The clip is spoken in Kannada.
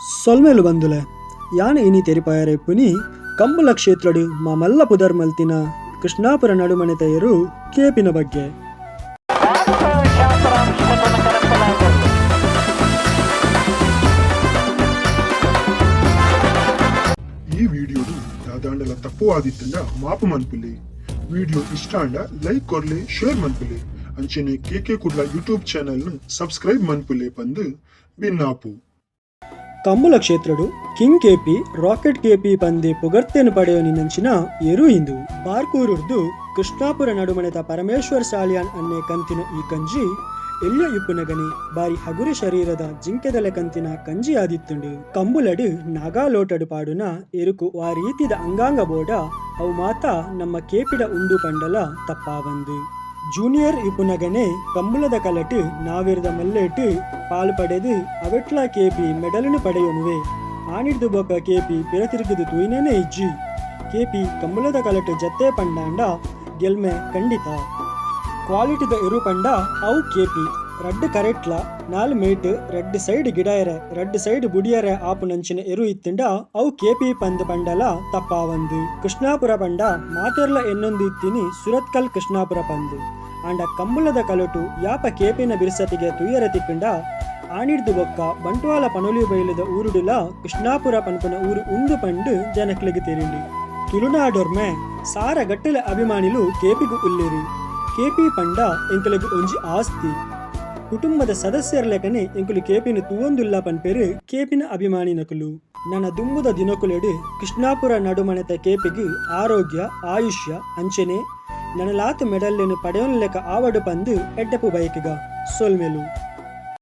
ಸೊಲ್ಮೇಲು ಬಂದುಲೆ ಯಾನ್ ಇನಿ ತೆರಿಪಾಯರೆ ಪುನಿ ಕಂಬುಲ ಕ್ಷೇತ್ರಡು ಮಲ್ಲ ಪುದರ್ ಮಲ್ತಿನ ಕೃಷ್ಣಾಪುರ ನಡುಮನೆತೆಯರು ಕೇಪಿನ ಬಗ್ಗೆ ಈ ವಿಡಿಯೋಡು ದಾದಾಂಡಲ ತಪ್ಪು ಆದಿತ್ತಂಡ ಮಾಪು ಮನ್ಪುಲಿ. ವಿಡಿಯೋ ಇಷ್ಟ ಅಂಡ ಲೈಕ್ ಕೊರ್ಲೆ ಶೇರ್ ಮನ್ಪುಲಿ. ಅಂಚೆನೆ ಕೆಕೆ ಕುಡ್ಲ ಯೂಟ್ಯೂಬ್ ಚಾನೆಲ್ ಸಬ್ಸ್ಕ್ರೈಬ್ ಮನ್ಪುಲೆ ಪಂದು ಬಿನ್ನಾಪು. ಕಂಬುಲ ಕ್ಷೇತ್ರಡು ಕಿಂಗ್ ಕೆಪಿ ರಾಕೆಟ್ ಕೆಪಿ ಪಂದೆ ಪೊಗರ್ತೆನು ಪಡೆಯೋನಿ ನಂಚಿನ ಎರು ಇಂದು ಪಾರ್ಕೂರುರ್ದು ಕೃಷ್ಣಾಪುರ ನಡುಮನೆತ ಪರಮೇಶ್ವರ್ ಸಾಲಿಯಾನ್ ಅನ್ನೆ ಕಂತಿನ ಈ ಕಂಜಿ ಎಲ್ಯ ಇಪ್ಪುನಗನಿ ಬಾರಿ ಹಗುರ ಶರೀರದ ಜಿಂಕೆದಲೆ ಕಂತಿನ ಕಂಜಿ ಆದಿತ್ತುಂಡು. ಕಂಬುಲಡು ನಾಗಾಲೋಟಡು ಪಾಡುನ ಎರುಕು ಆ ರೀತಿದ ಅಂಗಾಂಗ ಬೋಡ ಅವು ಮಾತ ನಮ್ಮ ಕೇಪಿಡ ಉಂಡು ಪಂಡಲ ತಪ್ಪಾವಂದು. ಜೂನಿಯರ್ ಇಪ್ಪುನಗನೆ ಕಂಬುಲದ ಕಲಟು ನಾವಿರದ ಮಲ್ಲೆಟ್ಟು ಪಾಲು ಪಡೆದು ಅವೆಟ್ಲ ಕೇಪಿ ಮೆಡಲನು ಪಡೆಯೋನುವೆ ಆಣಿಡ್ದು ಬೊಕ್ಕ ಕೇಪಿ ಪಿರತಿರುಗದು ತೂಯಿನೇ ಇಜ್ಜಿ ಕೇಪಿ ಕಂಬುಲದ ಕಲಟು ಜತ್ತೆ ಪಂಡಾಂಡ ಗೆಲ್ಮೆ ಖಂಡಿತ ಕ್ವಾಲಿಟಿದ ಇರು ಪಂಡ ಅವು ಕೇಪಿ ರಡ್ಡು ಕರೆಟ್ಲ 4 ಮೇಟ್ ರೆಡ್ ಸೈಡ್ ಗಿಡಯರೆ ರೆಡ್ ಸೈಡ್ ಬುಡಿಯರೆ ಆಪು ನಂಚಿನ ಎರು ಇತ್ತಿಂಡ ಅವು ಕೇಪಿ ಪಂದ್ ಪಂಡಲ ತಪ್ಪಾವಂದು. ಕೃಷ್ಣಾಪುರ ಪಂಡ ಮಾತೆರ್ಲ ಎನ್ನೊಂದು ಇತ್ತಿನಿ ಸುರತ್ಕಲ್ ಕೃಷ್ಣಾಪುರ ಪಂದು ಅಂಡ ಕಂಬುಲದ ಕಲಟು ಯಾಪ ಕೇಪಿನ ಬಿರ್ಸತಿಗೆ ತುಯ್ಯರೆ ತಿಕ್ಕಂಡ ಆಣಿಡ್ದು ಬೊಕ್ಕ ಬಂಟ್ವಾಳ ಪನೊಲಿ ಬೈಲದ ಊರುಡುಲ ಕೃಷ್ಣಾಪುರ ಪನ್ಪನ ಊರು ಉಂದು ಪಂಡು ಜನಕ್ಲಿಗೆ ತೆರಿಂಡು. ತುಳುನಾಡೊರ್ಮೆ ಸಾರ ಗಟ್ಟಲ ಅಭಿಮಾನಿಲು ಕೇಪಿಗು ಉಲ್ಲೇರು. ಕೇಪಿ ಪಂಡ ಎಂಕಲಿಗೆ ಒಂಜಿ ಆಸ್ತಿ ಕುಟುಂಬದ ಸದಸ್ಯರ ಲೆಕ್ಕನೆ ಎಂಕುಲು ಕೇಪಿನ ತೂವೊಂದುಲ್ಲ ಪನ್ಪೆರು ಕೇಪಿನ ಅಭಿಮಾನಿ ನಕುಲು. ನನ್ನ ದುಂಬುದ ದಿನಕುಲೆಡು ಕೃಷ್ಣಾಪುರ ನಡುಮನೆತ ಕೇಪಿಗು ಆರೋಗ್ಯ ಆಯುಷ್ಯ ಅಂಚನೆ ನನಲಾತು ಮೆಡಲ್ಲೆನು ಪಡೆಯೋನ್ ಲೆಕ್ಕ ಆವಡು ಪಂದು ಎಡ್ಡಪು ಬಯಕಿಗ ಸೊಲ್ಮೆಲು.